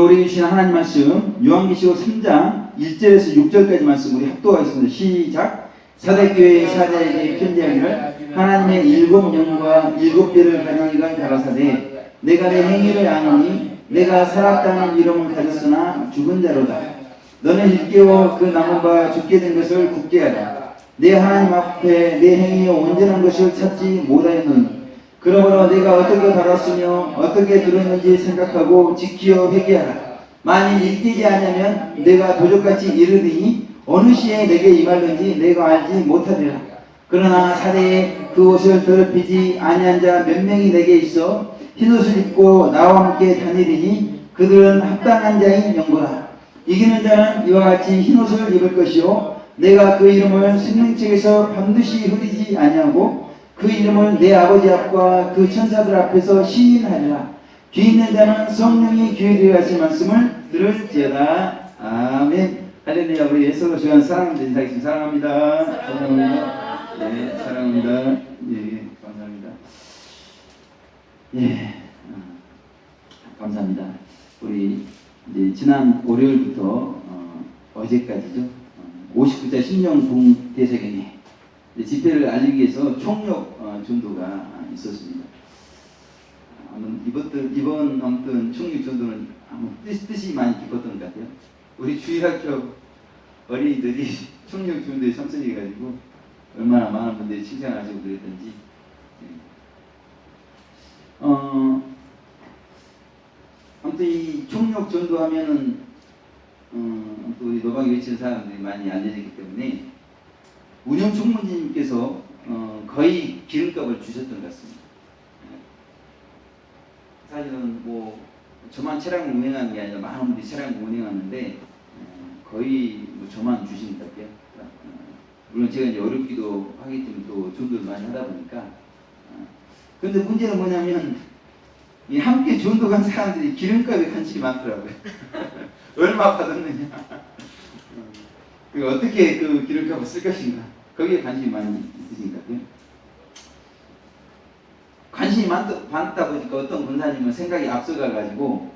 우리 주신 하나님 말씀 요한계시록 3장 1절에서 6절까지 말씀 우리 합독하겠습니다. 시작. 사대교회의 사자에게 편지하기를 하나님의 일곱 영과 일곱 뼈를 가진 이가 가라사대 내가 내 행위를 아노니 내가 살았다는 이름은 가졌으나 죽은 자로다. 너는 일깨워 그 남은 바 죽게 된 것을 굳게 하라. 내 하나님 앞에 내 행위의 온전한 것을 찾지 못하였느니 그러므로 내가 어떻게 받았으며 어떻게 들었는지 생각하고 지키어 회개하라. 만일 일깨지 않으면 내가 도적같이 이르리니 어느 시에 내게 임할는지 내가 알지 못하리라. 그러나 사대에 그 옷을 더럽히지 아니한 자 몇 명이 내게 있어 흰옷을 입고 나와 함께 다니리니 그들은 합당한 자인 영거라. 이기는 자는 이와 같이 흰옷을 입을 것이요 내가 그 이름을 생명책에서 반드시 흐리지 아니하고 그 이름을 내 아버지 앞과 그 천사들 앞에서 시인하리라. 귀 있는 자는 성령이 귀에 들어가신 말씀을 들을지어다. 아멘. 할렐루야. 우리 예수로 주간 사랑합니다. 인사하겠습니다. 사랑합니다. 사랑합니다. 네, 사랑합니다. 예, 감사합니다. 예, 감사합니다. 우리 이제 지난 월요일부터 어제까지죠. 59자 신령 대세경에 집회를 알리기 위해서 총력 전도가 있었습니다. 이번 아무튼 총력 전도는 뜻이 많이 깊었던 것 같아요. 우리 주일학교 어린이들이 총력 전도에 참석해가지고 얼마나 많은 분들이 칭찬하시고 그랬던지. 아무튼 이 총력 전도하면은 또 우리 노방에 외치는 사람들이 많이 알려졌기 때문에 운영 총무님께서 거의 기름값을 주셨던 것 같습니다. 사실은 뭐 저만 차량을 운행하는 게 아니라 많은 분들이 차량을 운행하는데 거의 뭐 저만 주신 것 같아요. 물론 제가 이제 어렵기도 하기 때문에 또 전도를 많이 하다 보니까. 그런데 문제는 뭐냐면 이 함께 전도 간 사람들이 기름값에 관심이 많더라고요. 얼마 받았느냐. 어떻게 그 기름값을 쓸 것인가. 거기에 관심이 많이 있으신 것 같아요. 관심이 많다 보니까 어떤 권사님은 생각이 앞서가가지고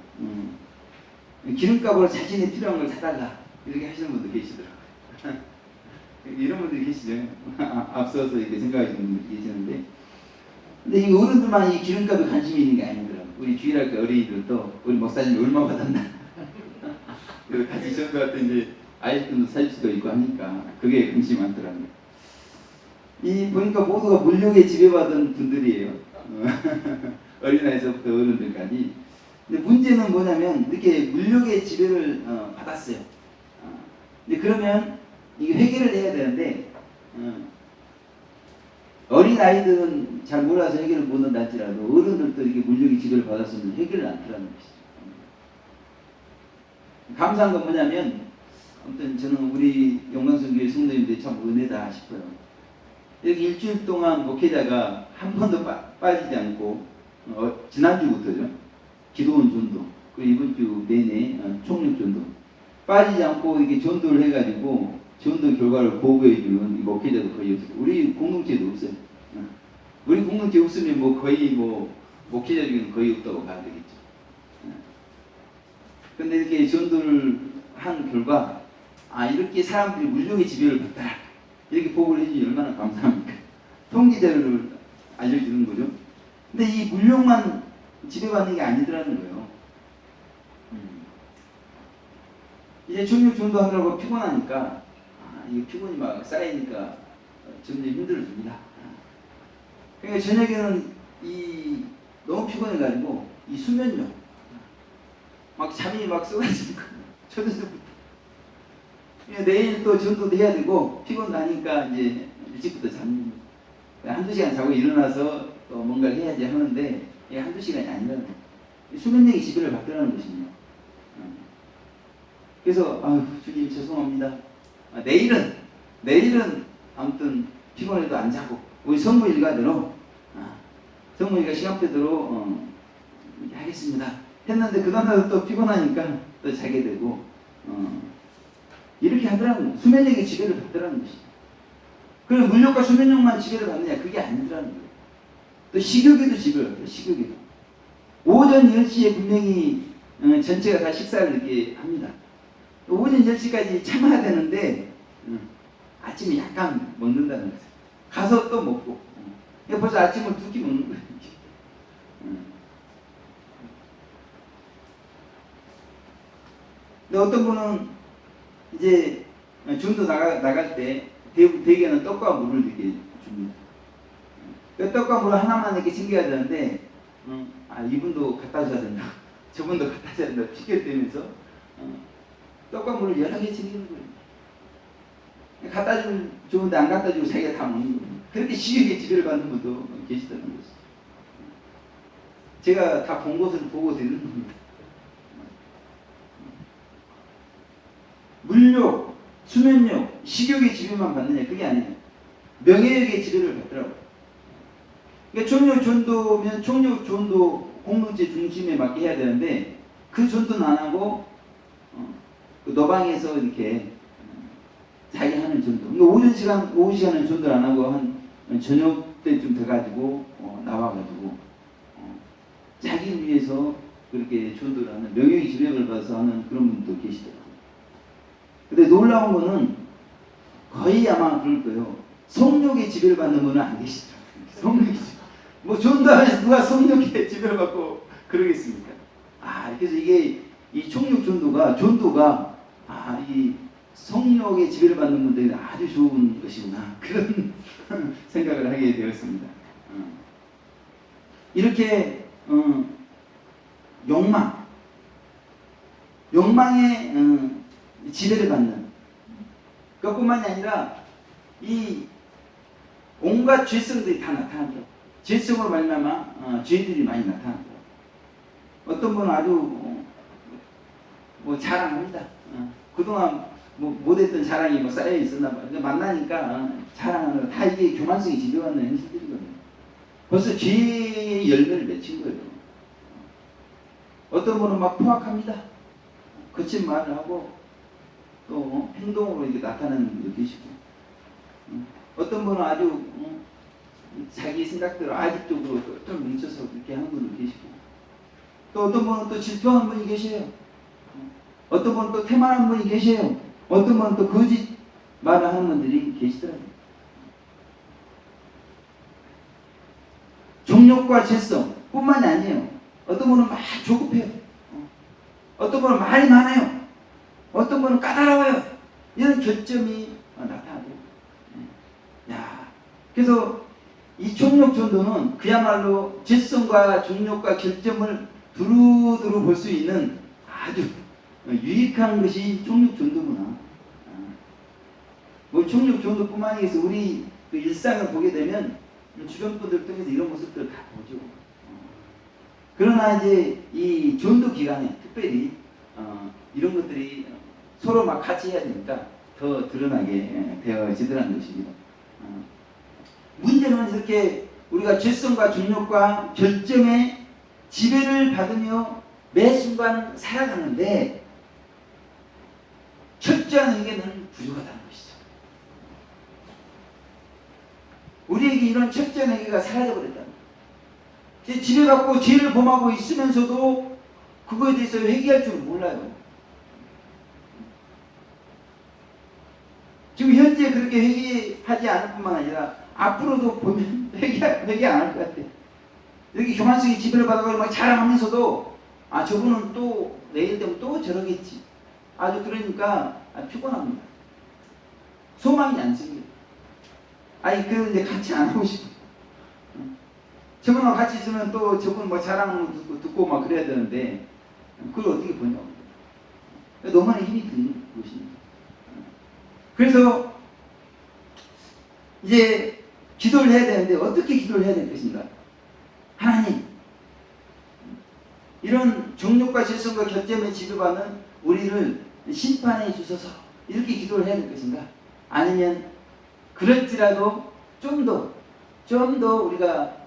기름값으로 자신이 필요한 걸 사달라 이렇게 하시는 분도 계시더라고요. 이런 분들이 계시죠. 앞서서 이렇게 생각하시는 분들이 계시는데 근데 이 어른들만 이 기름값에 관심이 있는 게 아니더라고요. 우리 주일학교 어린이들도 우리 목사님이 얼마 받았나 같이 전도할 때 이제 아이스크림도 사줄 수도 있고 하니까 그게 관심이 많더라고요. 이 보니까 모두가 물욕에 지배받은 분들이에요. 어린아이서부터 어른들까지. 근데 문제는 뭐냐면 이렇게 물욕의 지배를 받았어요. 근데 그러면 이게 회개를 해야 되는데 어린아이들은 잘 몰라서 회개를 못 한다 할지라도 어른들도 이렇게 물욕의 지배를 받았으면 회개를 안 하라는 것이죠. 감사한 건 뭐냐면 아무튼 저는 우리 영광성교회 성도님들이 참 은혜다 싶어요. 여기 일주일 동안 목회자가 한 번도 빠지지 않고 지난주부터죠. 기도원 전도 그리고 이번 주 내내 총력 전도 빠지지 않고 이게 전도를 해가지고 전도 결과를 보고해주는 목회자도 거의 없어요. 우리 공동체도 없어요. 우리 공동체 없으면 뭐 거의 뭐 목회자 중에는 거의 없다고 봐야 되겠죠. 근데 이렇게 전도를 한 결과 이렇게 사람들이 물욕의 지배를 받더라 이렇게 보고를 해주니 얼마나 감사합니까? 통계자료를 알려주는 거죠. 근데 이 물욕만 지배받는 게 아니더라는 거예요. 이제 총력 전도하느라고 피곤하니까 이 피곤이 막 쌓이니까 점점 힘들어집니다. 그러니까 저녁에는 너무 피곤해가지고 이 수면력 막 잠이 막 쏟아지니까 초저녁부터 내일 또 전도도 해야 되고 피곤 나니까 이제 일찍부터 잠 한두 시간 자고 일어나서 또 뭔가를 해야지 하는데 이게 한두 시간이 아니라는 거예요. 수면력이 지배를 받더라는 것입니다. 그래서 주님 죄송합니다. 내일은 아무튼 피곤해도 안 자고 우리 성무 일가대로 성무 일가 시간표대로 하겠습니다. 했는데 그 다음날 또 피곤하니까 또 자게 되고 이렇게 하더라고요. 수면력이 지배를 받더라는 것이죠. 그럼 물욕과 수면력만 지배를 받느냐? 그게 아니더라는 거예요. 또 식욕에도 지배를 받아요. 식욕에도. 오전 10시에 분명히 전체가 다 식사를 이렇게 합니다. 오전 10시까지 참아야 되는데 아침에 약간 먹는다는 거죠. 가서 또 먹고 벌써 아침을 2끼 먹는 거예요. 근데 어떤 분은 이제 전도 나갈 때 대개는 떡과 물을 이렇게 줍니다. 떡과 물을 하나만 이렇게 챙겨야 되는데 이분도 갖다 줘야 된다. 저분도 갖다 줘야 된다. 핑계를 대면서 떡과 물을 여러 개 챙기는 거예요. 갖다 주면 좋은데 안 갖다 주고 자기가 다 먹는 거예요. 그렇게 시력에 지배를 받는 분도 계시다는 거죠. 제가 다 본 것을 보고 드리는 겁니다. 물욕, 수면욕, 식욕의 지배만 받느냐? 그게 아니에요. 명예욕의 지배를 받더라고요. 그러니까 총력 전도면 총력 전도 공동체 중심에 맞게 해야 되는데 그 전도는 안 하고 그 너방에서 이렇게 자기 하는 전도. 그러니까 오후 시간은 전도를 안 하고 한 저녁 때쯤 돼가지고 나와가지고 자기를 위해서 그렇게 전도를 하는 명예의 지배를 받아서 하는 그런 분도 계시더라고요. 근데 놀라운 거는 거의 아마 그럴 거예요. 성욕의 지배를 받는 분은 안 계시더라고요. 성욕의 지배. 뭐 전도하면서 누가 성욕의 지배를 받고 그러겠습니까? 그래서 이게 이 총력 전도가 이 성욕의 지배를 받는 분들이 아주 좋은 것이구나 그런 생각을 하게 되었습니다. 이렇게 욕망의 지배를 받는 그것뿐만이 아니라 이 온갖 죄성들이 다 나타나죠. 죄성으로 말미암아 죄들이 많이 나타나죠. 어떤 분은 아주 자랑합니다. 그동안 못했던 자랑이 쌓여 있었나 봐요. 만나니까 자랑하는 거 다 이게 교만성이 지배받는 현실들이거든요. 벌써 죄의 열매를 맺힌 거예요. 어떤 분은 막 포악합니다. 거친 말을 하고 또 행동으로 이렇게 나타나는 분도 계시고, 어떤 분은 아주 자기 생각대로 아직적으로 좀 뭉쳐서 그렇게 하는 분도 계시고, 또 어떤 분은 또 질투하는 분이 계세요. 어떤 분은 또 태만한 분이 계세요. 어떤 분은 또 거짓 말을 하는 분들이 계시더라고요. 정욕과 재성 뿐만이 아니에요. 어떤 분은 막 조급해요. 어떤 분은 말이 많아요. 어떤 분은 까다로워요. 이런 결점이 나타나고. 그래서 이 총력 전도는 그야말로 재성과 정욕과 결점을 두루두루 볼 수 있는 아주 유익한 것이 총력 전도구나. 총력 전도뿐만 아니라 우리 그 일상을 보게 되면 주변 분들 통해서 이런 모습들을 다 보죠. 그러나 이제 이 전도 기간에 특별히 이런 것들이 서로 막 같이 해야 되니까 더 드러나게 되어지더라는 것입니다. 문제는 이렇게 우리가 죄성과 정욕과 결점의 지배를 받으며 매 순간 살아가는데 철저한 회개는 부족하다는 것이죠. 우리에게 이런 철저한 회개가 사라져버렸다. 지배받고 죄를 범하고 있으면서도 그거에 대해서 회개할 줄 몰라요. 지금 현재 그렇게 회개하지 않을 뿐만 아니라 앞으로도 보면 회개 안 할 것 같아요. 이렇게 교만성의 지배를 받아가지고 막 자랑하면서도 저분은 또 내일 되면 또 저러겠지. 그러니까 피곤합니다. 소망이 안 생겨요. 그런데 같이 안 하고 싶어. 저분하고 같이 있으면 또 저분 자랑 듣고 막 그래야 되는데 그걸 어떻게 보냐고. 너무나 힘이 드는 것입니다. 그래서 이제 기도를 해야 되는데 어떻게 기도를 해야 될 것인가? 하나님, 이런 정욕과 재성과 결점에 지배받는 우리를 심판해 주소서, 이렇게 기도를 해야 될 것인가? 아니면 그럴지라도 좀 더 우리가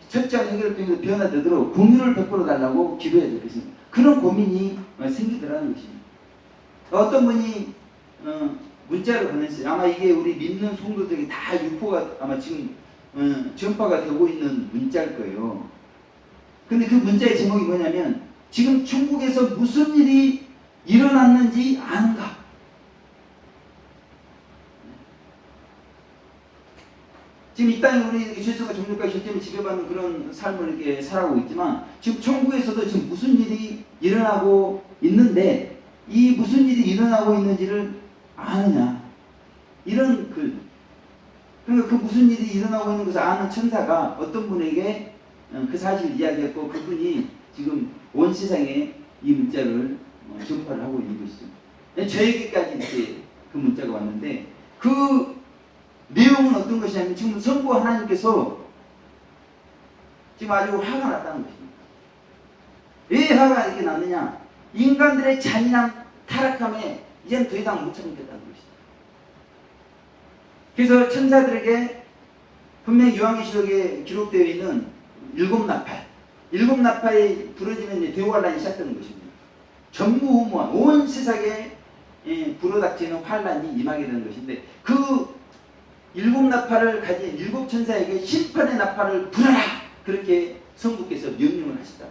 철저한 해결을 통해서 변화되도록 긍휼을 베풀어 달라고 기도해야 될 것입니다. 그런 고민이 생기더라는 것입니다. 어떤 분이 문자를 보냈어요. 아마 이게 우리 믿는 성도들에게 다 유포가 아마 지금 전파가 되고 있는 문자일 거예요. 근데 그 문자의 제목이 뭐냐면 지금 천국에서 무슨 일이 일어났는지 아는가? 지금 이 땅에 우리 죄수가 종족과 시스템을 지배받는 그런 삶을 이렇게 살아가고 있지만 지금 천국에서도 지금 무슨 일이 일어나고 있는데 이 무슨 일이 일어나고 있는지를 아느냐? 이런 글. 그러니까 그 무슨 일이 일어나고 있는 것을 아는 천사가 어떤 분에게 그 사실을 이야기했고 그분이 지금 온 세상에 이 문자를 전파를 하고 있는 것이죠. 저에게까지 이렇게 그 문자가 왔는데 그 내용은 어떤 것이냐면 지금 성부 하나님께서 지금 아주 화가 났다는 것입니다. 왜 화가 이렇게 났느냐? 인간들의 잔인한 타락함에 이제는 더 이상 못 참겠다는 것이다. 그래서 천사들에게 분명히 요한계시록에 기록되어 있는 일곱 나팔이 부러지면 이제 대환란이 시작되는 것입니다. 전무후무한 온 세상에 불어닥치는 환란이 임하게 되는 것인데 그 일곱 나팔을 가진 일곱 천사에게 심판의 나팔을 불어라! 그렇게 성부께서 명령을 하셨다.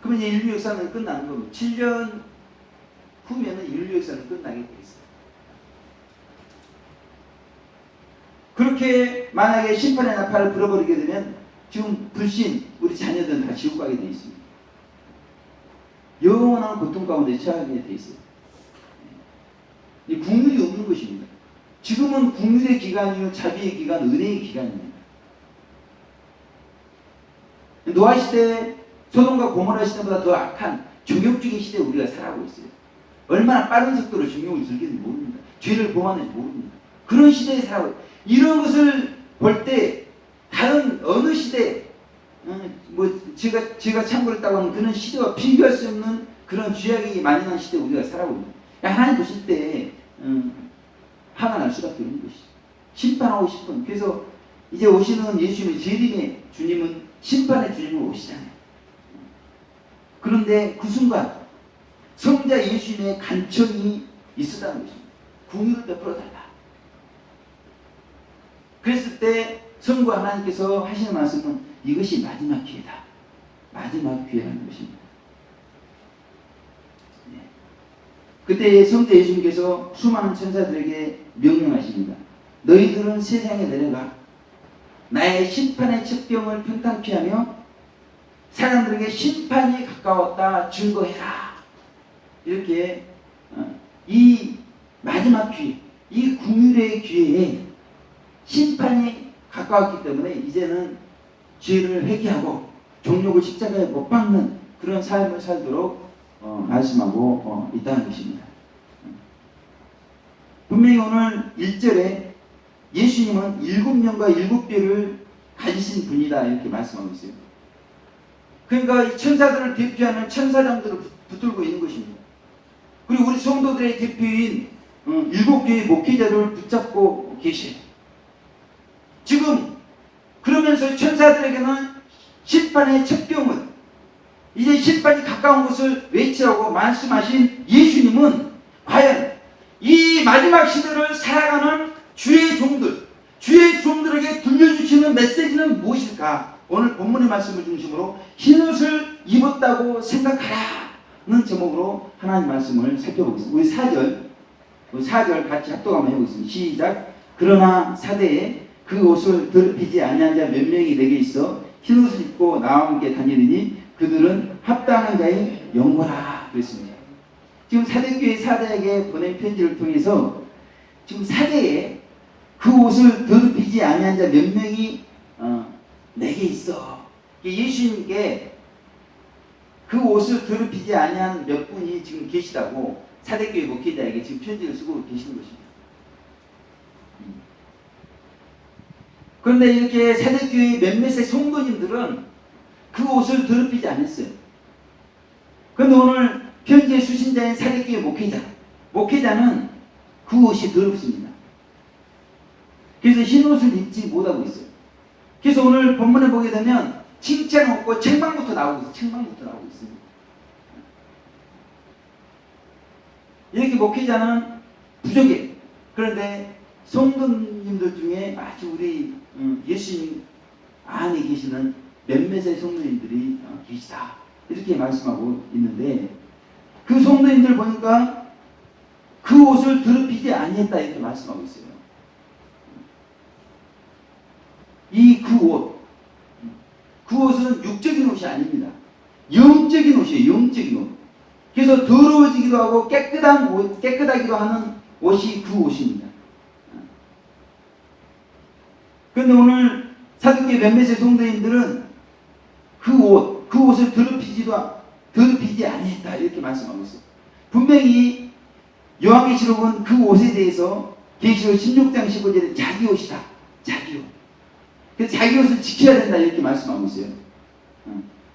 그러면 이제 인류 역사는 끝나는 겁니다. 7년 후면은 인류 역사는 끝나게 되겠습니다. 그렇게 만약에 심판의 나팔을 불어버리게 되면 지금 불신 우리 자녀들은 다 지옥 가게 되어 있습니다. 영원한 고통 가운데 처하게 되어 있어요. 이 국률이 없는 것입니다. 지금은 국률의 기간이요 자비의 기간, 은혜의 기간입니다. 노아 시대, 소돔과 고모라 시대보다 더 악한 종욕적인 시대에 우리가 살아가고 있어요. 얼마나 빠른 속도로 종욕을 즐기는지 모릅니다. 죄를 범하는지 모릅니다. 그런 시대에 살아가고 있어요. 이런 것을 볼 때 다른 어느 시대 제가 참고했다고 하는 그런 시대와 비교할 수 없는 그런 죄악이 만연한 시대에 우리가 살아가고 있는 거예요. 하나님 보실 때 화가 날 수밖에 없는 것이죠. 심판하고 싶은. 그래서 이제 오시는 예수님의 재림의 주님은 심판의 주님으로 오시잖아요. 그런데 그 순간 성자 예수님의 간청이 있었다는 것입니다. 궁유를 베풀어달라. 그랬을 때 성부 하나님께서 하시는 말씀은 이것이 마지막 기회다. 마지막 기회라는 것입니다. 네. 그때 성자 예수님께서 수많은 천사들에게 명령하십니다. 너희들은 세상에 내려가 나의 심판의 첩병을 평탄케 하며 사람들에게 심판이 가까웠다 증거해라. 이렇게 이 마지막 기회, 이 궁율의 기회에 심판이 가까웠기 때문에 이제는 죄를 회개하고 종욕을 십자가에 못 박는 그런 삶을 살도록 말씀하고 있다는 것입니다. 분명히 오늘 1절에 예수님은 7명과 7뼈를 가지신 분이다 이렇게 말씀하고 있어요. 그러니까 이 천사들을 대표하는 천사장들을 붙들고 있는 것입니다. 그리고 우리 성도들의 대표인 7교의 목회자를 붙잡고 계세요. 지금 그러면서 천사들에게는 심판의 첩병을 이제 심판이 가까운 것을 외치라고 말씀하신 예수님은 과연 이 마지막 시대를 살아가는 주의 종들에게 들려주시는 메시지는 무엇일까? 오늘 본문의 말씀을 중심으로 흰옷을 입었다고 생각하라는 제목으로 하나님 말씀을 살펴보겠습니다. 우리 4절 같이 합독 한번 해보겠습니다. 시작. 그러나 사대에 그 옷을 더럽히지 아니한 자 몇 명이 내게 있어 흰옷을 입고 나와 함께 다니느니 그들은 합당한 자의 영광이라 그랬습니다. 지금 사대교회 사대에게 보낸 편지를 통해서 지금 사대에 그 옷을 더럽히지 아니한 자 몇 명이 내게 있어. 예수님께 그 옷을 더럽히지 아니한 몇 분이 지금 계시다고 사대교회 목회자에게 지금 편지를 쓰고 계시는 것입니다. 그런데 이렇게 사대교회 몇몇의 성도님들은 그 옷을 더럽히지 않았어요. 그런데 오늘 편지의 수신자인 사대교회 목회자는 그 옷이 더럽습니다. 그래서 흰 옷을 입지 못하고 있어요. 그래서 오늘 본문에 보게 되면 칭찬 없고 책망부터 나오고 있습니다. 이렇게 목회자는 부족해. 그런데 성도님들 중에 아주 우리 예수님 안에 계시는 몇몇의 성도님들이 계시다. 이렇게 말씀하고 있는데 그 성도님들 보니까 그 옷을 더럽히지 아니했다 이렇게 말씀하고 있어요. 그 옷은 육적인 옷이 아닙니다. 영적인 옷이에요. 영적인 옷. 그래서 더러워지기도 하고 깨끗하기도 하는 옷이 그 옷입니다. 그런데 오늘 사도교회 몇몇의 성도님들은 그 옷을 더럽히지 아니했다 이렇게 말씀하고 있어요. 분명히 요한계시록은 그 옷에 대해서 계시록 16장 15절에 자기 옷이다. 자기 옷. 그래서 자기 옷을 지켜야 된다 이렇게 말씀하고 있어요.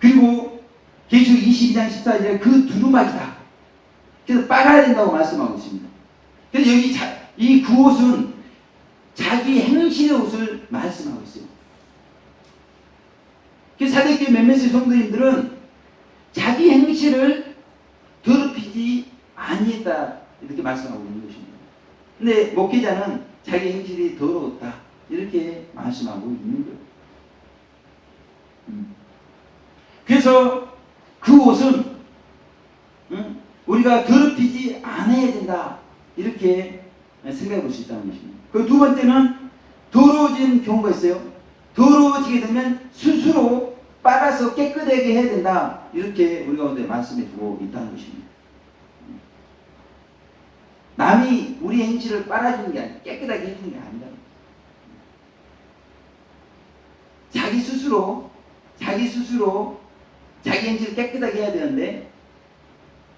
그리고 계시록 22장 14절에 그 두루마기다. 그래서 빨아야 된다고 말씀하고 있습니다. 그래서 여기 이 그 옷은 자기 행실의 옷을 말씀하고 있어요. 그래서 사도교회 몇몇의 성도님들은 자기 행실을 더럽히지 아니했다 이렇게 말씀하고 있는 것입니다. 근데 목회자는 자기 행실이 더러웠다 이렇게 말씀하고 있는 거예요. 그래서 그 옷은 우리가 더럽히지 않아야 된다 이렇게 생각해 볼 수 있다는 것입니다. 그 두 번째는 더러워진 경우가 있어요. 더러워지게 되면 스스로 빨아서 깨끗하게 해야 된다 이렇게 우리 가운데 말씀해 주고 있다는 것입니다. 남이 우리 행실을 빨아주는 게 아니라 깨끗하게 해주는 게 아니다. 자기 스스로 자기 행실을 깨끗하게 해야 되는데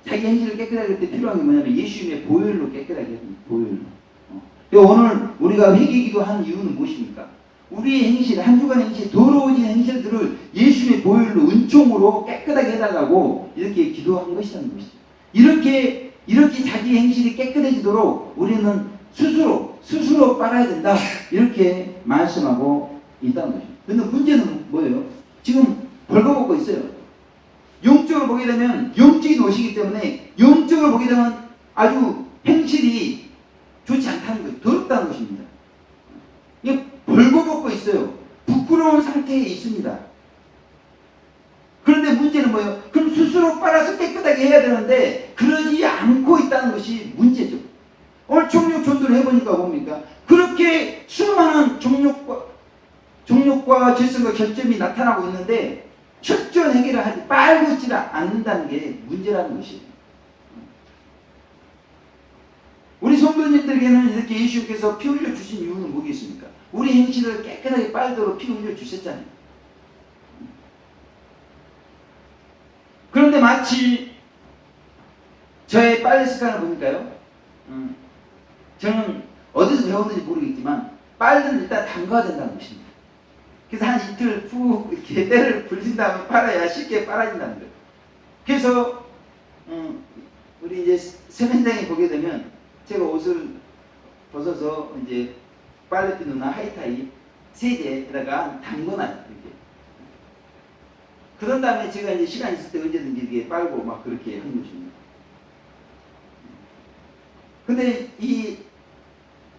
자기 행실을 깨끗하게 할 때 필요한 게 뭐냐면 예수님의 보혈로 깨끗하게 해야 됩니다. 보혈로. 오늘 우리가 회개기도 하는 이유는 무엇입니까? 우리의 행실, 한 주간 행실, 더러워진 행실들을 예수님의 보혈로 은총으로 깨끗하게 해달라고 이렇게 기도한 것이라는 것이죠. 이렇게 자기 행실이 깨끗해지도록 우리는 스스로 빨아야 된다 이렇게 말씀하고 있다는 것입니다. 근데 문제는 뭐예요? 지금 벌거벗고 있어요. 영적으로 보게 되면 영적인 옷이기 때문에 영적으로 보게 되면 아주 행실이 좋지 않다는 것이 더럽다는 것입니다. 이게 벌거벗고 있어요. 부끄러운 상태에 있습니다. 그런데 문제는 뭐예요? 그럼 스스로 빨아서 깨끗하게 해야 되는데 그러지 않고 있다는 것이 문제죠. 오늘 정욕 전도를 해보니까 뭡니까? 그렇게 수많은 정욕과 질성과 결점이 나타나고 있는데 철저한 해결을 하지 빨고 있지 않는다는 게 문제라는 것이에요. 우리 성도님들에게는 이렇게 예수님께서 피 흘려 주신 이유는 뭐겠습니까? 우리 행실을 깨끗하게 빨도록 피 흘려 주셨잖아요. 그런데 마치 저의 빨래 습관을 보니까요. 저는 어디서 배웠는지 모르겠지만 빨래는 일단 담가야 된다는 것입니다. 그래서 한 이틀 푹 이렇게 때를 불린 다음에 빨아야 쉽게 빨아진다는 거예요. 그래서 우리 이제 세면장에 보게 되면 제가 옷을 벗어서 이제 빨래비누나 하이타이 세제에다가 담궈놔요. 이렇게. 그런 다음에 제가 이제 시간 있을 때 언제든지 이렇게 빨고 막 그렇게 하는 것입니다. 근데 이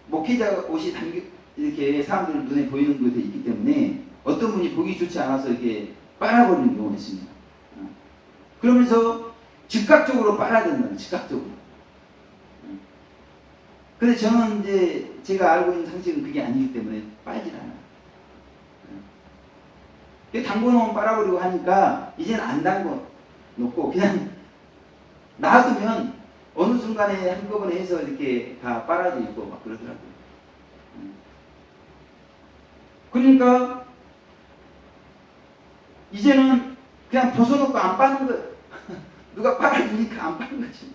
목회자 옷이 이렇게 사람들 눈에 보이는 것에 있기 때문에 어떤 분이 보기 좋지 않아서 이렇게 빨아버리는 경우가 있습니다. 그러면서 즉각적으로 빨아야 된다는 즉각적으로. 근데 저는 이제 제가 알고 있는 상식은 그게 아니기 때문에 빨질 않아요. 담궈놓으면 빨아버리고 하니까 이제는 안 담궈놓고 그냥 놔두면 어느 순간에 한꺼번에 해서 이렇게 다 빨아져 있고 막 그러더라고요. 그러니까 이제는 그냥 벗어놓고 안 빠는 거예요. 누가 빨아주니까 안 빠는 거지.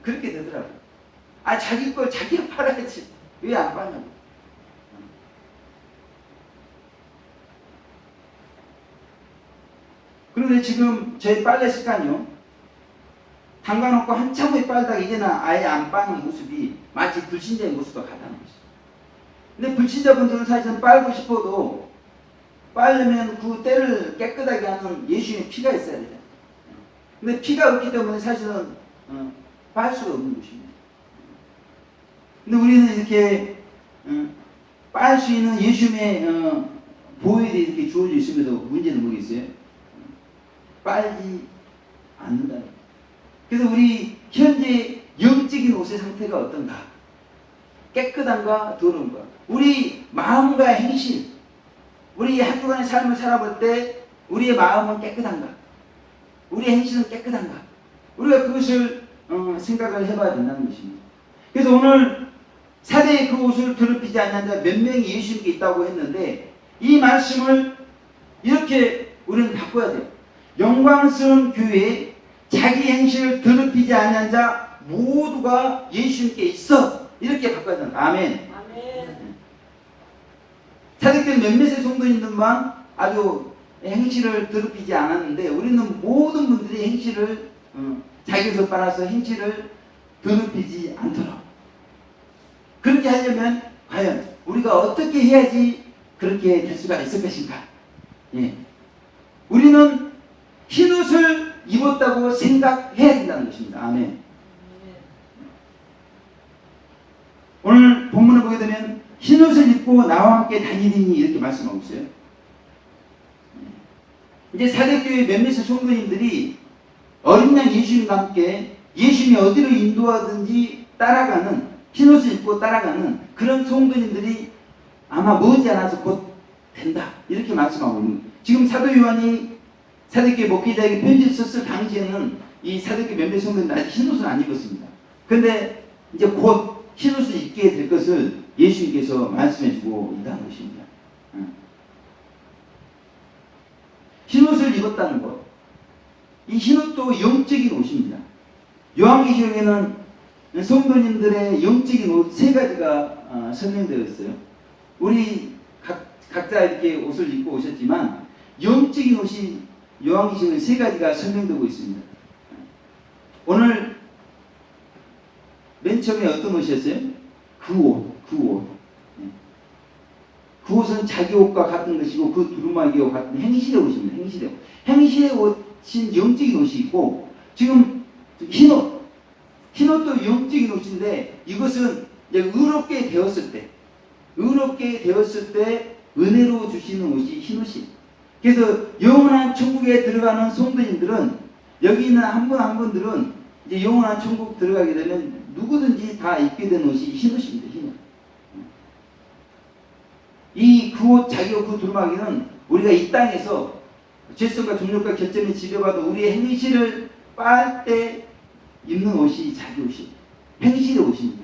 그렇게 되더라고요. 자기 걸 자기가 팔아야지. 왜 안 파냐고. 그런데 지금 제 빨래 습관이요. 담가놓고 한참 후에 빨다가 이제는 아예 안 빠는 모습이 마치 불신자의 모습과 같다는 것이죠. 근데 불신자분들은 사실은 빨고 싶어도 빨려면 그 때를 깨끗하게 하는 예수님의 피가 있어야 돼요. 근데 피가 없기 때문에 사실은 빨 수가 없는 것입니다. 근데 우리는 이렇게 빨 수 있는 예수님의 보혈이 이렇게 주어져 있음에도 문제는 뭐겠어요? 빨지 않는다. 그래서 우리 현재 영적인 옷의 상태가 어떤가? 깨끗함과 더러움과 우리 마음과 행실, 우리 한 주간의 삶을 살아볼 때 우리의 마음은 깨끗한가? 우리의 행실은 깨끗한가? 우리가 그것을 생각을 해봐야 된다는 것입니다. 그래서 오늘 사대의 그 옷을 더럽히지 않는 자 몇 명이 예수님께 있다고 했는데 이 말씀을 이렇게 우리는 바꿔야 돼요. 영광스러운 교회에 자기 행실을 더럽히지 않는 자 모두가 예수님께 있어. 이렇게 바꿔야 된다. 아멘. 사도행전 몇몇의 성도님들만 아주 행실을 더럽히지 않았는데 우리는 모든 분들이 행실을 자기에서 빨아서 행실을 더럽히지 않도록 그렇게 하려면 과연 우리가 어떻게 해야지 그렇게 될 수가 있을 것인가? 예. 우리는 흰옷을 입었다고 생각해야 된다는 것입니다. 아멘. 오늘 본문을 보게 되면 흰옷을 입고 나와 함께 다니리니 이렇게 말씀하고 있어요. 이제 사대교회 몇몇의 성도님들이 어린 양 예수님과 함께 예수님이 어디로 인도하든지 따라가는 흰옷을 입고 따라가는 그런 성도님들이 아마 머지않아서 곧 된다. 이렇게 말씀하고 있는 거예요. 지금 사도 요한이 사대교회 목회자에게 편지를 썼을 당시에는 이 사대교회 몇몇 성도님들 아직 흰옷을 안 입었습니다. 그런데 이제 곧 흰옷을 입게 될 것을 예수님께서 말씀해주고 있다는 것입니다. 흰옷을 입었다는 것. 이 흰옷도 영적인 옷입니다. 요한계시록에는 성도님들의 영적인 옷 세 가지가 설명되어 있어요. 우리 각자 이렇게 옷을 입고 오셨지만 영적인 옷이 요한계시록에 세 가지가 설명되고 있습니다. 오늘 맨 처음에 어떤 옷이었어요? 그 옷. 그 옷은 자기 옷과 같은 것이고 그 두루마기와 같은 행실의 옷입니다. 행실의 옷. 행실의 옷인 영적인 옷이 있고 지금 흰옷. 흰옷도 영적인 옷인데 이것은 이제 의롭게 되었을 때 은혜로 주시는 옷이 흰옷이. 그래서 영원한 천국에 들어가는 성도님들은 여기 있는 한 분 한 분들은 이제 영원한 천국 들어가게 되면 누구든지 다 입게 된 옷이 흰옷입니다. 흰옷. 이 그 옷, 자기 옷, 그 두루마기는 우리가 이 땅에서 죄성과 종력과 결점에 지려봐도 우리의 행실을 빨 때 입는 옷이 자기 옷이 행실의 옷입니다.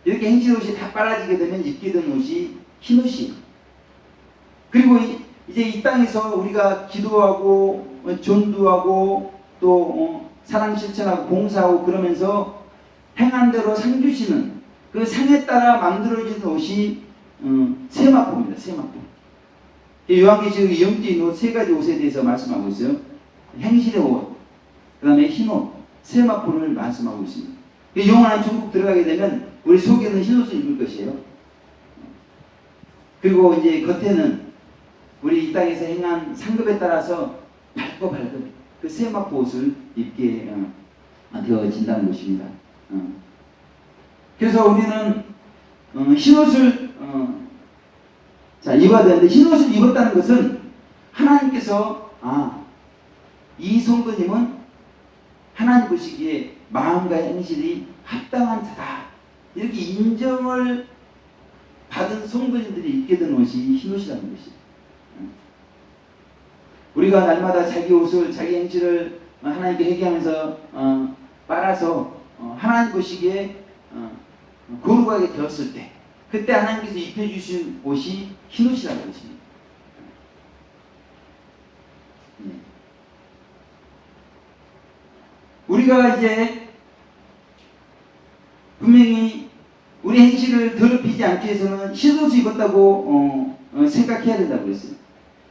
이렇게 행실의 옷이 다 빨아지게 되면 입게 된 옷이 흰옷이에요. 그리고 이제 이 땅에서 우리가 기도하고 전도하고 또 사랑 실천하고 봉사하고 그러면서 행한 대로 상 주시는 그 상에 따라 만들어진 옷이 세마포입니다. 세마포. 요한계시록의 영적인 옷 세 가지 옷에 대해서 말씀하고 있어요. 행실의 옷, 그 다음에 흰옷, 세마포를 말씀하고 있습니다. 영원한 천국 들어가게 되면 우리 속에는 흰옷을 입을 것이에요. 그리고 이제 겉에는 우리 이 땅에서 행한 상급에 따라서 밝고 밝은 그 세마포 옷을 입게 되어진다는 것입니다. 그래서 우리는 흰옷을 입어야 되는데 흰옷을 입었다는 것은 하나님께서 이 성도님은 하나님 보시기에 마음과 행실이 합당한 자다 이렇게 인정을 받은 성도님들이 입게 된 옷이 흰옷이라는 것이에요. 우리가 날마다 자기 옷을 자기 행실을 하나님께 회개하면서 빨아서 하나님 보시기에 거룩하게 되었을 때 그때 하나님께서 입혀주신 옷이 흰옷이라는 것입니다. 우리가 이제 분명히 우리 행실을 더럽히지 않기 위해서는 흰옷을 입었다고 생각해야 된다고 그랬어요.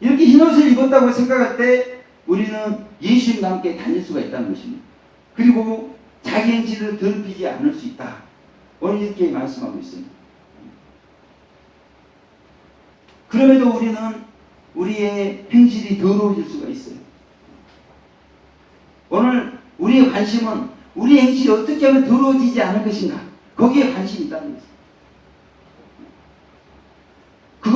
이렇게 흰옷을 입었다고 생각할 때 우리는 예수님과 함께 다닐 수가 있다는 것입니다. 그리고 자기 행실을 더럽히지 않을 수 있다. 오늘 이렇게 말씀하고 있습니다. 그럼에도 우리는 우리의 행실이 더러워질 수가 있어요. 오늘 우리의 관심은 우리 행실이 어떻게 하면 더러워지지 않을 것인가 거기에 관심이 있다는 것입니다.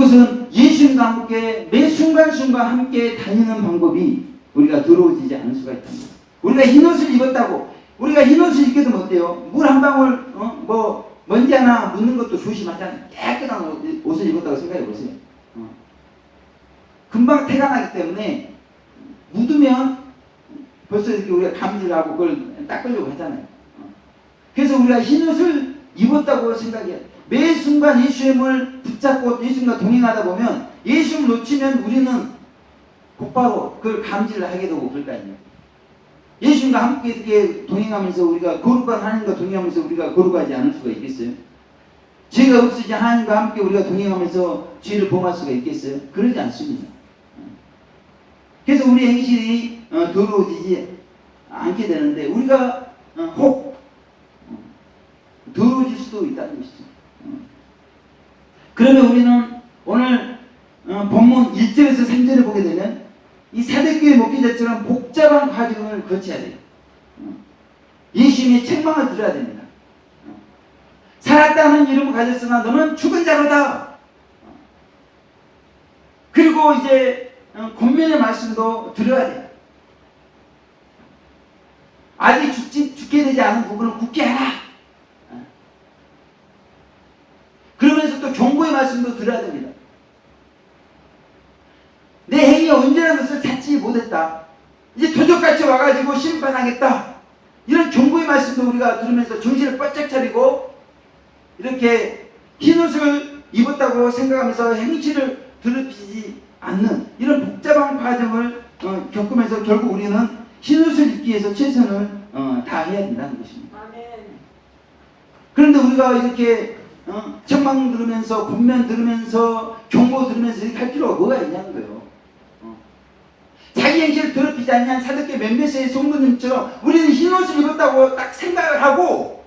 그것은 예수님과 함께 매 순간순간 함께 다니는 방법이 우리가 더러워지지 않을 수가 있다는 거예요. 우리가 흰옷을 입었다고, 우리가 흰옷을 입게 되면 어때요? 물 한 방울 먼지 하나 묻는 것도 조심하잖아요. 깨끗한 옷을 입었다고 생각해 보세요. 금방 태가 나기 때문에 묻으면 벌써 이렇게 우리가 감질하고 그걸 닦으려고 하잖아요. 그래서 우리가 흰옷을 입었다고 생각해요. 매 순간 예수님을 붙잡고 예수님과 동행하다 보면 예수님을 놓치면 우리는 곧바로 그걸 감지를 하게 되고 그럴 거 아니에요. 예수님과 함께 이렇게 동행하면서 우리가 거룩한 하나님과 동행하면서 우리가 거룩하지 않을 수가 있겠어요? 죄가 없으지 하나님과 함께 우리가 동행하면서 죄를 범할 수가 있겠어요? 그러지 않습니다. 그래서 우리 행실이 더러워지지 않게 되는데 우리가 혹 더러워질 수도 있다는 것이죠. 그러면 우리는 오늘 본문 1절에서 3절을 보게 되면 이 사대교회 목회자처럼 복잡한 과정을 거쳐야 돼요. 예수님의 책망을 들어야 됩니다. 살았다는 이름을 가졌으나 너는 죽은 자로다. 그리고 이제 권면의 말씀도 들어야 돼요. 아직 죽게 되지 않은 부분은 굳게 하라. 그러면서 또 경고의 말씀도 들어야 됩니다. 내 행위 언제나 것을 찾지 못했다. 이제 도적같이 와가지고 심판하겠다. 이런 경고의 말씀도 우리가 들으면서 정신을 바짝 차리고 이렇게 흰옷을 입었다고 생각하면서 행실을 더럽히지 않는 이런 복잡한 과정을 겪으면서 결국 우리는 흰옷을 입기 위해서 최선을 다해야 된다는 것입니다. 아멘. 그런데 우리가 이렇게 책망 들으면서 권면 들으면서 경고 들으면서 이렇게 할 필요가 뭐가 있냐는 거예요. 자기 행실을 더럽히지 않는 사도교 몇몇의 성도님처럼 우리는 흰옷을 입었다고 딱 생각을 하고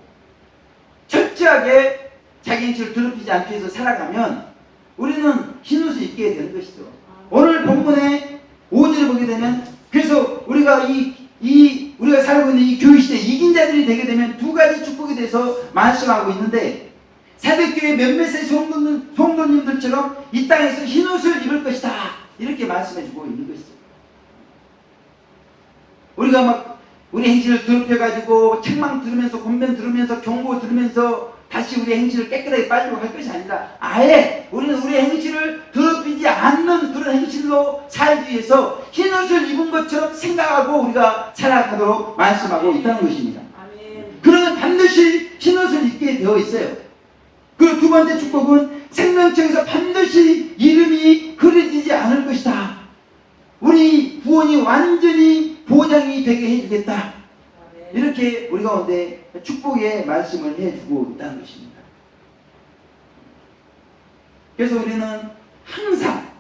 철저하게 자기 행실을 더럽히지 않기 위해서 살아가면 우리는 흰옷을 입게 되는 것이죠. 오늘 본문의 5절을 보게 되면 그래서 우리가 우리가 살고 있는 이 교회시대 이긴 자들이 되게 되면 두 가지 축복에 대해서 말씀하고 있는데 사도교회 몇몇의 성도님들처럼 이 땅에서 흰옷을 입을 것이다. 이렇게 말씀해주고 있는 것이죠. 우리가 막 우리 행실을 더럽혀가지고 책망 들으면서 권면 들으면서 경고 들으면서 다시 우리 행실을 깨끗하게 빠지고 할 것이 아니라 아예 우리는 우리 행실을 더럽히지 않는 그런 행실로 살기 위해서 흰옷을 입은 것처럼 생각하고 우리가 살아가도록 말씀하고 있다는 것입니다. 그러면 반드시 흰옷을 입게 되어 있어요. 그리고 두 번째 축복은 생명책에서 반드시 이름이 흐려지지 않을 것이다. 우리 구원이 완전히 보장이 되게 해주겠다. 이렇게 우리 가운데 축복의 말씀을 해주고 있다는 것입니다. 그래서 우리는 항상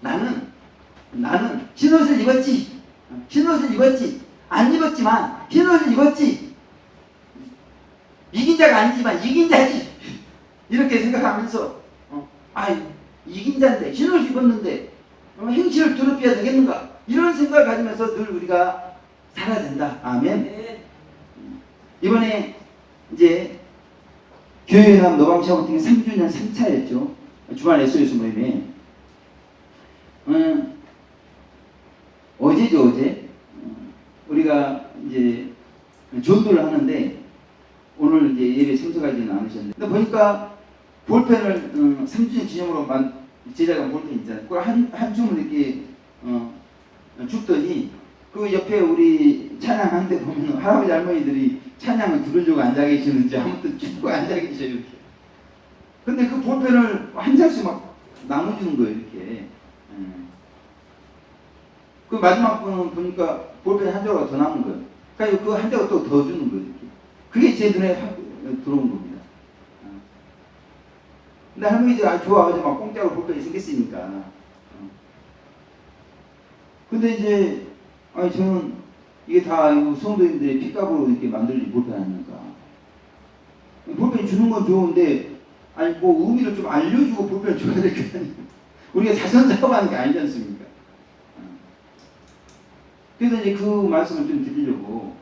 나는 흰옷을 입었지. 흰옷을 입었지. 안 입었지만 흰옷을 입었지. 이긴 자가 아니지만 이긴 자지. 이렇게 생각하면서 이긴 자인데 흰옷을 입었는데 행실을 더럽혀야 되겠는가? 이런 생각을 가지면서 늘 우리가 살아야 된다. 아멘. 네. 이번에 이제 교회연합 노방샤워팅 3주년 3차였죠. 주말 SOS 모임에 어제죠. 어제 우리가 이제 전도를 하는데 오늘 이제 예배 참석하지는 않으셨는데 근데 보니까 볼펜을 3주년 기념으로 제작한 볼펜 있잖아요. 그걸 한 줌을 이렇게 줍더니 그 옆에 우리 찬양하는데 보면 할아버지 할머니들이 찬양을 들으려고 앉아 계시는지 아무튼 줍고 앉아 계셔요. 이렇게. 근데 그 볼펜을 한 장씩 막 나눠주는 거예요. 이렇게. 그 마지막 분은 보니까 볼펜 한 조각 더 남은 거예요. 그러니까 그 한 조각 또 더 주는 거예요. 이렇게. 그게 제 눈에 확 들어온 겁니다. 근데 할머니들이 좋아가지고 막 공짜로 볼펜이 생겼으니까. 근데 이제 저는 이게 다 성도님들의 핏값으로 이렇게 만들어진 볼펜 아닙니까? 볼펜 주는 건 좋은데 뭐 의미를 좀 알려주고 볼펜을 줘야 될 거 아니에요. 우리가 자선 작업하는 게 아니지 않습니까? 그래서 이제 그 말씀을 좀 드리려고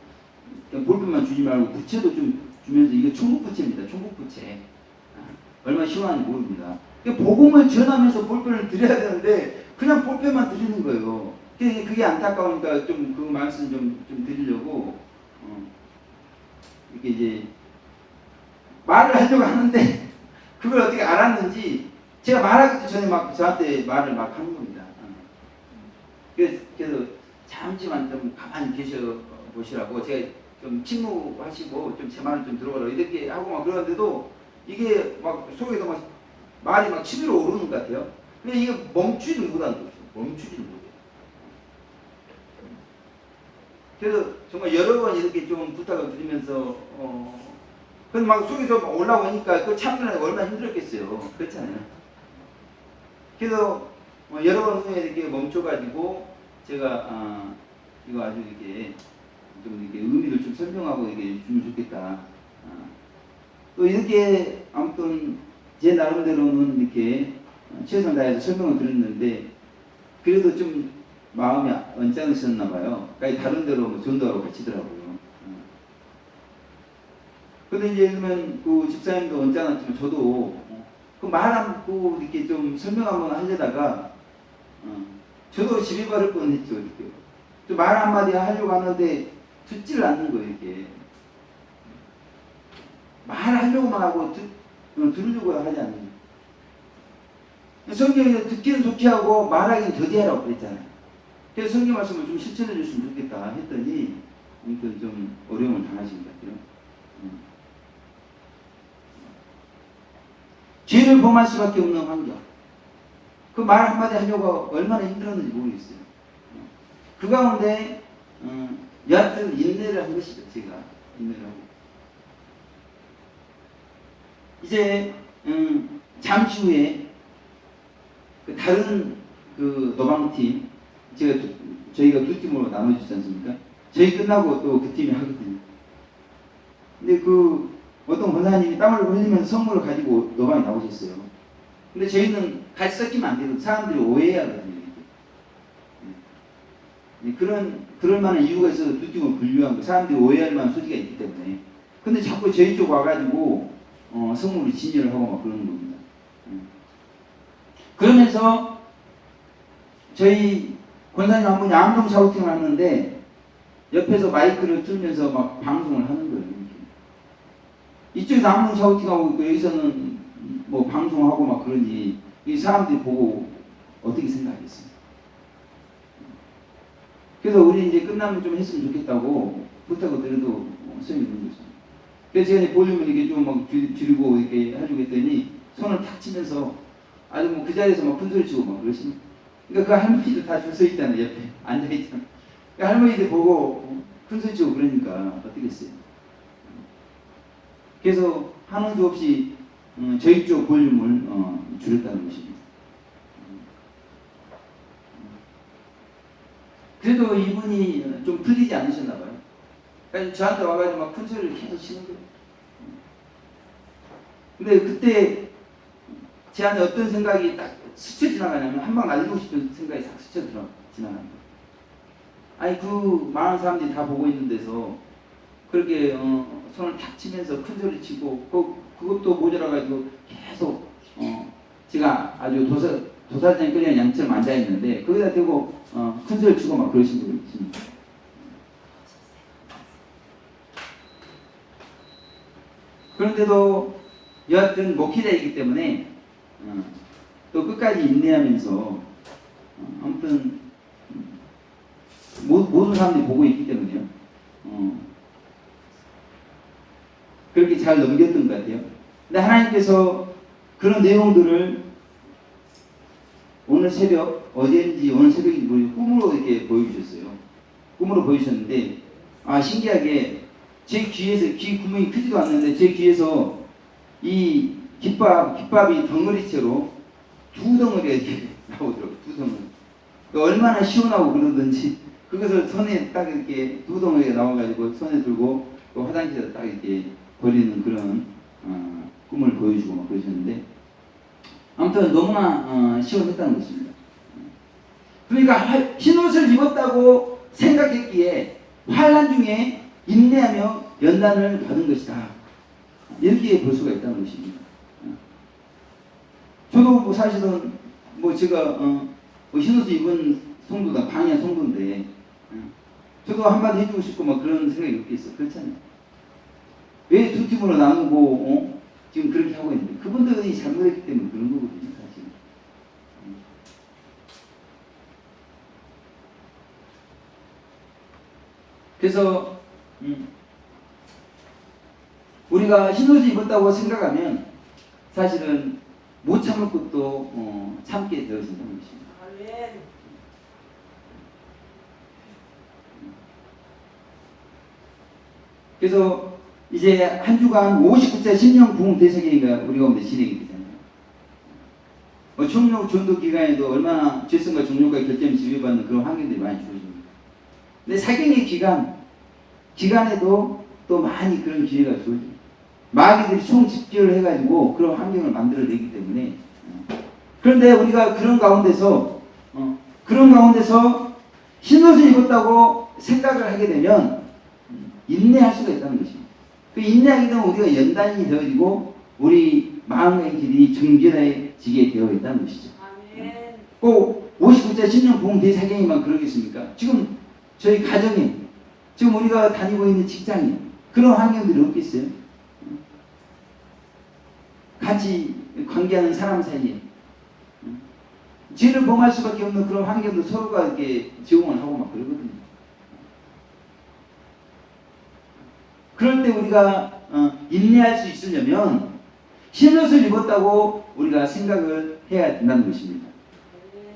볼펜만 주지 말고 부채도 좀 주면서 이게 총국부채입니다. 총국부채. 얼마나 시원한지 모릅니다. 복음을 전하면서 볼펜을 드려야 되는데 그냥 볼펜만 드리는 거예요. 그게 안타까우니까 좀 그 말씀 좀 드리려고 이렇게 이제 말을 하려고 하는데 그걸 어떻게 알았는지 제가 말하기 전에 막 저한테 말을 막 하는 겁니다. 그래서 잠시만 좀 가만히 계셔 보시라고 제가 좀 침묵하시고 좀 제 말을 좀 들어보라고 이렇게 하고 막 그러는데도 이게 막 속에서 막 말이 막 치밀어 오르는 것 같아요. 근데 이게 멈추지를 못하는 거죠. 멈추지를 못해요. 그래서 정말 여러 번 이렇게 좀 부탁을 드리면서 근데 막 속에서 막 올라오니까 그 참느라고 얼마나 힘들었겠어요. 그렇잖아요. 그래서 여러 번 후에 이렇게 멈춰가지고 제가 이거 아주 이렇게 좀 이렇게 의미를 좀 설명하고 이렇게 주면 좋겠다. 또 이렇게 아무튼 제 나름대로는 이렇게 최선을 다해서 설명을 드렸는데 그래도 좀 마음이 언짢으셨나 봐요. 그러니까 다른 데로 뭐 전도하러 가시더라고요. 근데 이제 그러면 그 집사님도 언짢았지만 저도 그 말 않고 이렇게 좀 설명 한번 하려다가 저도 시비 받을 뻔했죠. 이렇게 말 한마디 하려고 하는데 듣지를 않는 거예요. 이렇게 말하려고만 하고 들으려고 하지 않는 거예요. 성경에 듣기는 좋게 하고 말하기는 더디하라고 그랬잖아요. 그래서 성경 말씀을 좀 실천해 줬으면 좋겠다 했더니 좀 어려움을 당하신 것 같아요. 죄를 범할 수밖에 없는 환경. 그 말 한마디 하려고 얼마나 힘들었는지 모르겠어요. 그 가운데 여하튼 인내를 한 것이죠. 제가 인내를 하고 이제 잠시 후에 그 다른 그 노방팀 저희가 두 팀으로 나눠주지 않습니까? 저희 끝나고 또 그 팀이 하거든요. 근데 그 어떤 권사님이 땀을 흘리면서 선물을 가지고 노방에 나오셨어요. 근데 저희는 같이 섞이면 안 되고 사람들이 오해해야 하거든요. 그럴 만한 이유가 있어서 두 팀을 분류한 거 사람들이 오해할 만한 소지가 있기 때문에. 근데 자꾸 저희 쪽 와가지고 선물을 진열을 하고 막 그러는 겁니다. 그러면서 저희 권사님 한 분이 암송 샤우팅을 하는데 옆에서 마이크를 틀면서 막 방송을 하는 거예요. 이쪽에서 암송 샤우팅하고 있고 여기서는 뭐 방송하고 막 그러니 이 사람들이 보고 어떻게 생각하겠어요? 그래서 우리 이제 끝나면 좀 했으면 좋겠다고 부탁을 드려도 소용이 없는 거죠. 그래서 제가 볼륨을 이렇게 좀 막 줄이고 이렇게 하려고 했더니 손을 탁 치면서 아주 뭐 그 자리에서 막 큰 소리 치고 막 그러시는. 그러니까 그 할머니들 다 줄 서 있잖아요. 옆에 앉아있잖아요. 그 할머니들 보고 큰 소리 치고 그러니까 어떻겠어요? 그래서 하는 수 없이 저희 쪽 볼륨을 줄였다는 것입니다. 그래도 이분이 좀 풀리지 않으셨나 봐요. 그러니까 저한테 와가지고 막 큰 소리를 계속 치는 거예요. 근데 그때 제 안에 어떤 생각이 딱 스쳐 지나가냐면 한 방 날리고 싶은 생각이 싹 스쳐 지나가는 거예요. 아니 그 많은 사람들이 다 보고 있는 데서 그렇게 손을 탁 치면서 큰 소리 치고 그것도 모자라가지고 계속 제가 아주 도사장이 끓이는 양처럼 앉아있는데 거기다 대고 큰 소리 치고 막 그러신 분이 있습니다. 그런데도 여하튼 목회자이기 때문에 또 끝까지 인내하면서 아무튼 모든 사람들이 보고 있기 때문에요. 그렇게 잘 넘겼던 것 같아요. 근데 하나님께서 그런 내용들을 오늘 새벽, 어제인지 오늘 새벽인지 모르겠어요. 꿈으로 이렇게 보여주셨어요. 꿈으로 보여주셨는데 신기하게 제 귀에서 귀 구멍이 크지도 않는데 제 귀에서 이 깃밥이 덩어리째로 두 덩어리가 이렇게 나오더라고요. 두 덩어리. 얼마나 시원하고 그러든지 그것을 손에 딱 이렇게 두 덩어리가 나와가지고 손에 들고 또 화장실에 딱 이렇게 버리는 그런 꿈을 보여주고 막 그러셨는데 아무튼 너무나 시원했다는 것입니다. 그러니까 흰옷을 입었다고 생각했기에 환난 중에 인내하며 연단을 받은 것이다. 이렇게 볼 수가 있다는 것입니다. 저도 뭐 사실은 뭐 제가 뭐 흰옷을 입은 성도다, 방해한 성도인데 저도 한마디 해주고 싶고 막 그런 생각이 없게 있어. 그렇잖아요. 왜 두 팀으로 나누고 지금 그렇게 하고 있는데 그분들이 잘못했기 때문에 그런 거거든요, 사실. 그래서 우리가 흰옷을 입었다고 생각하면 사실은 못 참을 것도 참게 되어진다는 것입니다. 그래서 이제 한 주간 59차 신령 부흥 대사기가 우리 가운데 진행이 되잖아요. 총력 전도 기간에도 얼마나 죄성과 종료가 결점이 지배받는 그런 환경들이 많이 주어집니다. 근데 사경의 기간에도 또 많이 그런 기회가 주어집니다. 마귀들이 총집결을 해가지고 그런 환경을 만들어내기 때문에 그런데 우리가 그런 가운데서 흰옷을 입었다고 생각을 하게 되면 인내할 수가 있다는 것입니다. 그 인내하게 되면 우리가 연단이 되어지고 우리 마음의 길이 정결해지게 되어 있다는 것이죠. 꼭 59자 신령 부흥 대사경이만 그러겠습니까? 지금 저희 가정에 지금 우리가 다니고 있는 직장에 그런 환경들이 없겠어요? 같이 관계하는 사람 사이에 죄를 범할 수밖에 없는 그런 환경도 서로가 이렇게 제공을 하고 막 그러거든요. 그럴 때 우리가 인내할 수 있으려면 흰옷을 입었다고 우리가 생각을 해야 된다는 것입니다.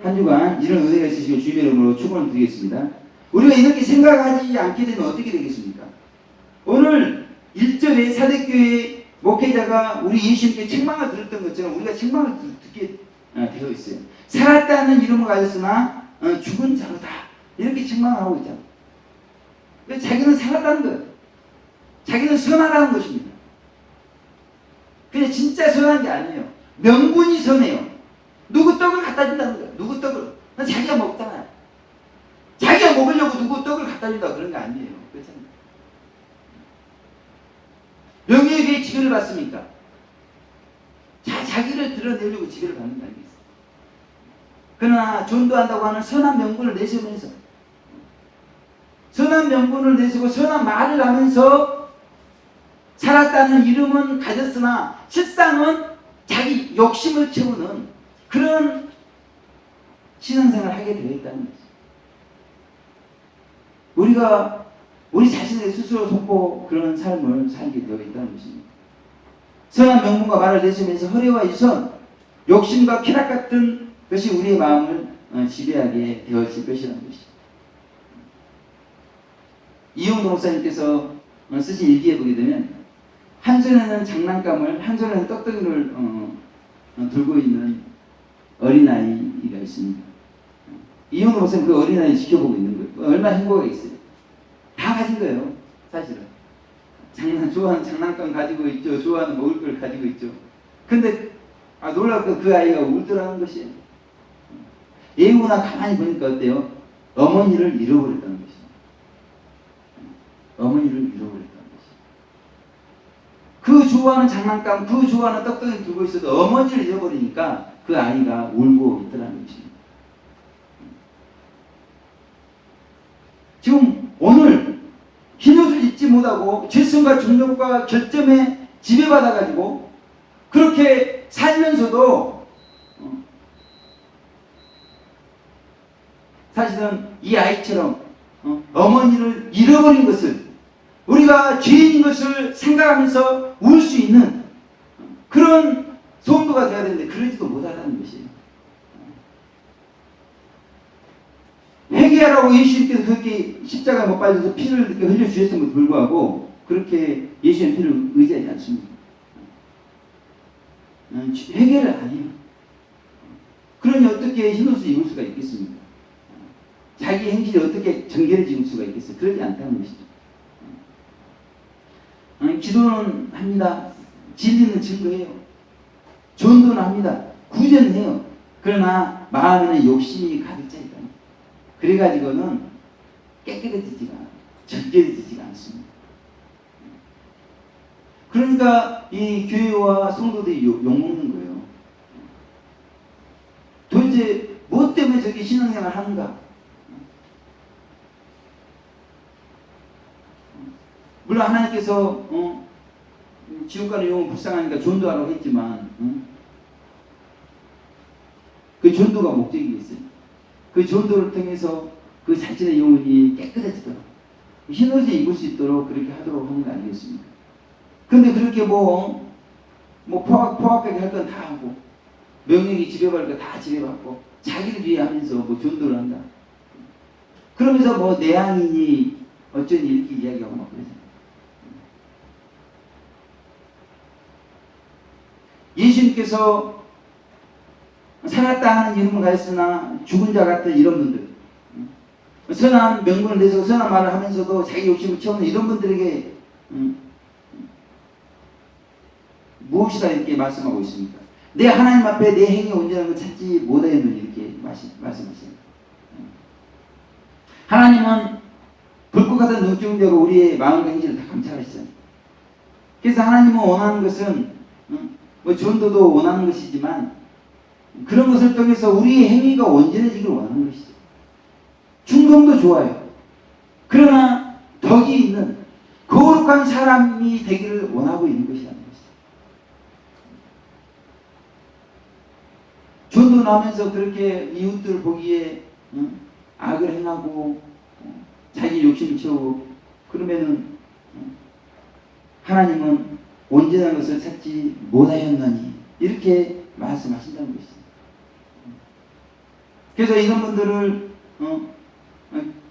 한 주간 이런 은혜가 있으시고 주님의 이름으로 축원을 드리겠습니다. 우리가 이렇게 생각하지 않게 되면 어떻게 되겠습니까? 오늘 1절에 사대교회 목회자가 우리 예수님께 책망을 들었던 것처럼 우리가 책망을 듣게 되어 있어요. 살았다는 이름을 가졌으나 죽은 자로다. 이렇게 책망을 하고 있잖아요. 자기는 살았다는 거예요. 자기는 선하다는 것입니다. 근데 진짜 선한 게 아니에요. 명분이 선해요. 누구 떡을 갖다 준다는 거예요. 누구 떡을. 자기가 먹잖아요. 자기가 먹으려고 누구 떡을 갖다 준다 그런 게 아니에요. 그렇잖아요. 명예에 왜 지배를 받습니까? 자기를 드러내려고 지배를 받는 거 아니겠어요? 그러나 전도한다고 하는 선한 명분을 내세우면서 선한 명분을 내세우고 선한 말을 하면서 살았다는 이름은 가졌으나 실상은 자기 욕심을 채우는 그런 신앙생활을 하게 되어 있다는 거죠. 우리가 우리 자신의 스스로 돕고 그런 삶을 살게 되어 있다는 것입니다. 선한 명분과 말을 내세우면서 허례와 이선, 욕심과 쾌락 같은 것이 우리의 마음을 지배하게 되어질 것이라는 것이죠. 이용도 목사님께서 쓰신 일기에 보게 되면 한 손에는 장난감을 한 손에는 떡덩이를 들고 있는 어린아이가 있습니다. 이용도 목사님 그 어린아이 지켜보고 있는 거예요. 얼마나 행복하겠어요. 다 가진 거예요. 사실은. 좋아하는 장난감 가지고 있죠. 좋아하는 먹을 걸 가지고 있죠. 근데 놀랍게 그 아이가 울더라는 것이에요. 예우나 가만히 보니까 어때요? 어머니를 잃어버렸다는 것이에요. 어머니를 잃어버렸다는 것이에요. 그 좋아하는 장난감, 그 좋아하는 떡덩이를 들고 있어도 어머니를 잃어버리니까 그 아이가 울고 있더라는 것입니다. 지금 오늘 흰옷을 입지 못하고 죄성과 중력과 결점에 지배받아가지고 그렇게 살면서도 사실은 이 아이처럼 어머니를 잃어버린 것을 우리가 죄인인 것을 생각하면서 울 수 있는 그런 성도가 되어야 되는데 그러지도 못하다는 것이에요. 회개하라고 예수님께서 그렇게 십자가에 못 박혀서 피를 이렇게 흘려주셨음에도 불구하고 그렇게 예수님의 피를 의지하지 않습니다. 회개를 안 해요. 그러니 어떻게 흰옷을 입을 수가 있겠습니까? 자기 행실이 어떻게 정결해질 수가 있겠어요? 그러지 않다는 것이죠. 기도는 합니다. 진리는 증거해요. 전도는 합니다. 구제해요. 그러나 마음에는 욕심이 가득 차 있다. 그래가지고는 깨끗해지지가 않아요. 정결해지지가 않습니다. 그러니까 이 교회와 성도들이 욕먹는 거예요. 도대체 무엇 때문에 저렇게 신앙생활을 하는가? 물론 하나님께서 지옥 가는 영혼 불쌍하니까 전도하라고 했지만 그 전도가 목적이겠어요. 그 전도를 통해서 그 자신의 영혼이 깨끗해지도록 흰옷을 입을 수 있도록 그렇게 하도록 하는 거 아니겠습니까? 근데 그렇게 포악하게 할 건 다 하고 명령이 지배받을 거 다 지배받고 자기를 위해 하면서 전도를 한다. 그러면서 내향이니 어쩌니 이렇게 이야기하고 막 그러잖아요. 예수님께서 살았다 하는 이름을 가졌으나 죽은 자 같은 이런 분들, 선한 명분을 내서 선한 말을 하면서도 자기 욕심을 채우는 이런 분들에게 무엇이다 이렇게 말씀하고 있습니까? 내 하나님 앞에 내 행위 온전한 걸 찾지 못하였느니 이렇게 말씀하세요. 하나님은 불꽃 같은 눈동자로 우리의 마음과 행실을 다 감찰하시잖아요. 그래서 하나님은 원하는 것은 전도도 원하는 것이지만 그런 것을 통해서 우리의 행위가 온전해지길 원하는 것이죠. 충성도 좋아요. 그러나 덕이 있는 거룩한 사람이 되기를 원하고 있는 것이라는 것이죠. 전도 나면서 그렇게 이웃들을 보기에 악을 행하고 자기 욕심을 채우고 그러면은 하나님은 온전한 것을 찾지 못하였나니 이렇게 말씀하신다는 것이죠. 그래서 이런 분들을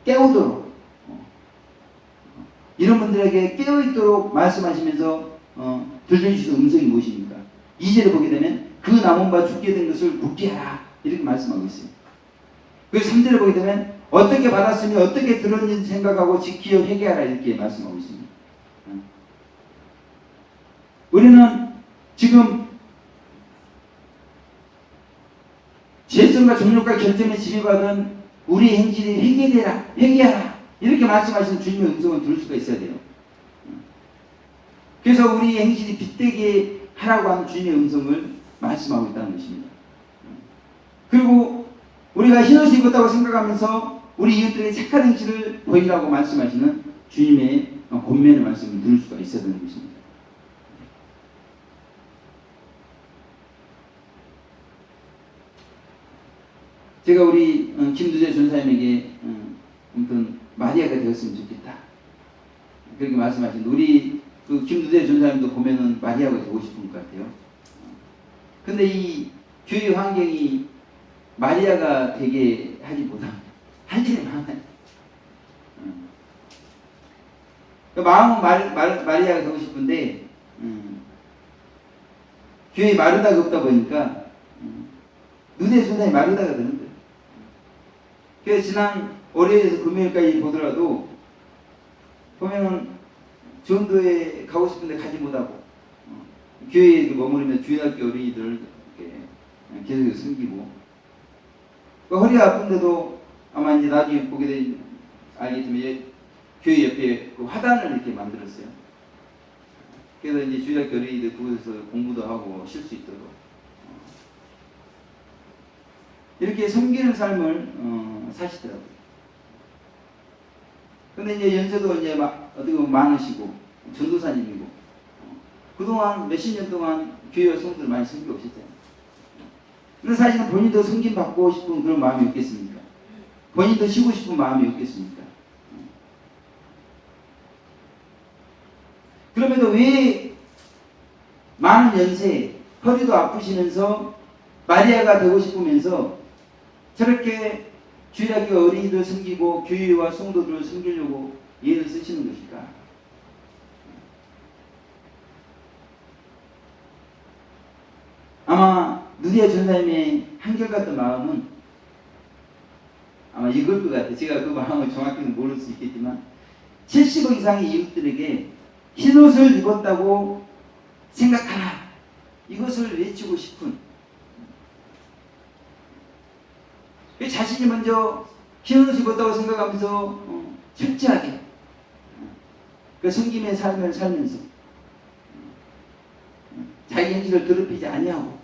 깨우도록 이런 분들에게 깨어있도록 말씀하시면서 들려주시는 음성이 무엇입니까? 2절에 보게 되면 그 남은 바 죽게 된 것을 굳게 하라 이렇게 말씀하고 있어요. 그리고 3절에 보게 되면 어떻게 받았으며 어떻게 들었는지 생각하고 지키어 회개하라 이렇게 말씀하고 있습니다. 우리는 지금 죄성과 정욕과 결점에 지배받은 우리 행실이 회개하라 이렇게 말씀하시는 주님의 음성을 들을 수가 있어야 돼요. 그래서 우리 행실이 빛되게 하라고 하는 주님의 음성을 말씀하고 있다는 것입니다. 그리고 우리가 흰옷을 입었다고 생각하면서 우리 이웃들의 착한 행실을 보이라고 말씀하시는 주님의 권면의 말씀을 들을 수가 있어야 되는 것입니다. 제가 우리 김두재 전사님에게 아무튼 마리아가 되었으면 좋겠다 그렇게 말씀하시는데 우리 그 김두재 전사님도 보면은 마리아가 되고 싶은 것 같아요. 근데 이 교회 환경이 마리아가 되게 하지 못합니다. 할 일이 많아요. 마음은 마리아가 되고 싶은데 교회 마르다가 없다 보니까 눈에 손에 마르다가 되는 거예요. 그래서 지난 월요일에서 금요일까지 보더라도 보면은 전도에 가고 싶은데 가지 못하고 교회에 머무르면 주일학교 어린이들 계속 섬기고 허리가 아픈데도 아마 이제 나중에 보게 되면 알겠지만 교회 옆에 그 화단을 이렇게 만들었어요. 그래서 이제 주일학교 어린이들 그곳에서 공부도 하고 쉴 수 있도록 이렇게 섬기는 삶을 사시더라고요. 근데 이제 연세도 이제 어떻게 보면 많으시고 전도사님이고 그동안 몇십 년 동안 교회와 성도를 많이 섬겨 오셨잖아요. 근데 사실은 본인도 섬김 받고 싶은 그런 마음이 없겠습니까? 본인도 쉬고 싶은 마음이 없겠습니까? 그럼에도 왜 많은 연세, 허리도 아프시면서 마리아가 되고 싶으면서 저렇게 주일학교 어린이들 섬기고 교회와 성도들을 섬기려고 예를 쓰시는 것일까? 아마 누리아 전사님의 한결같은 마음은 아마 이걸 것 같아요. 제가 그 마음을 정확히는 모를 수 있겠지만 70억 이상의 이웃들에게 흰옷을 입었다고 생각하라. 이것을 외치고 싶은 자신이 먼저 흰옷을 입었다고 생각하면서 철저하게 그 섬김의 삶을 살면서 자기 행실을 더럽히지 아니하고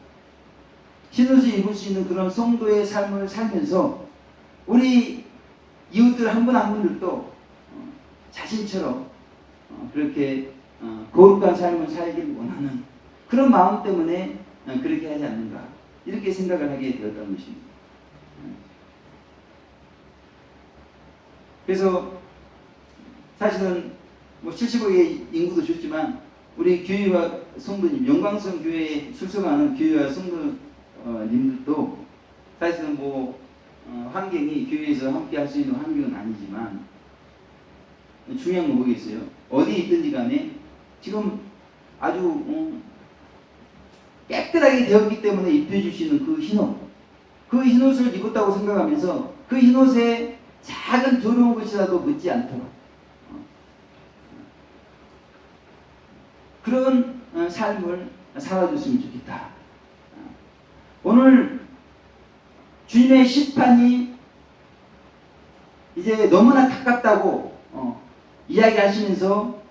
흰옷을 입을 수 있는 그런 성도의 삶을 살면서 우리 이웃들 한 분 한 분들도 자신처럼 그렇게 거룩한 삶을 살길 원하는 그런 마음 때문에 그렇게 하지 않는가 이렇게 생각을 하게 되었다는 것입니다. 그래서 사실은 뭐 70억의 인구도 좋지만 우리 교회와 성도님, 영광성 교회에 출석하는 교회와 성도님들도 사실은 뭐 환경이 교회에서 함께 할 수 있는 환경은 아니지만 중요한 건 뭐겠어요? 어디 있든지 간에 지금 아주 깨끗하게 되었기 때문에 입혀주시는 그 흰옷, 그 흰옷을 입었다고 생각하면서 그 흰옷에 작은 더러운 것이라도 묻지 않도록 그런 삶을 살아줬으면 좋겠다. 오늘 주님의 심판이 이제 너무나 가깝다고 이야기하시면서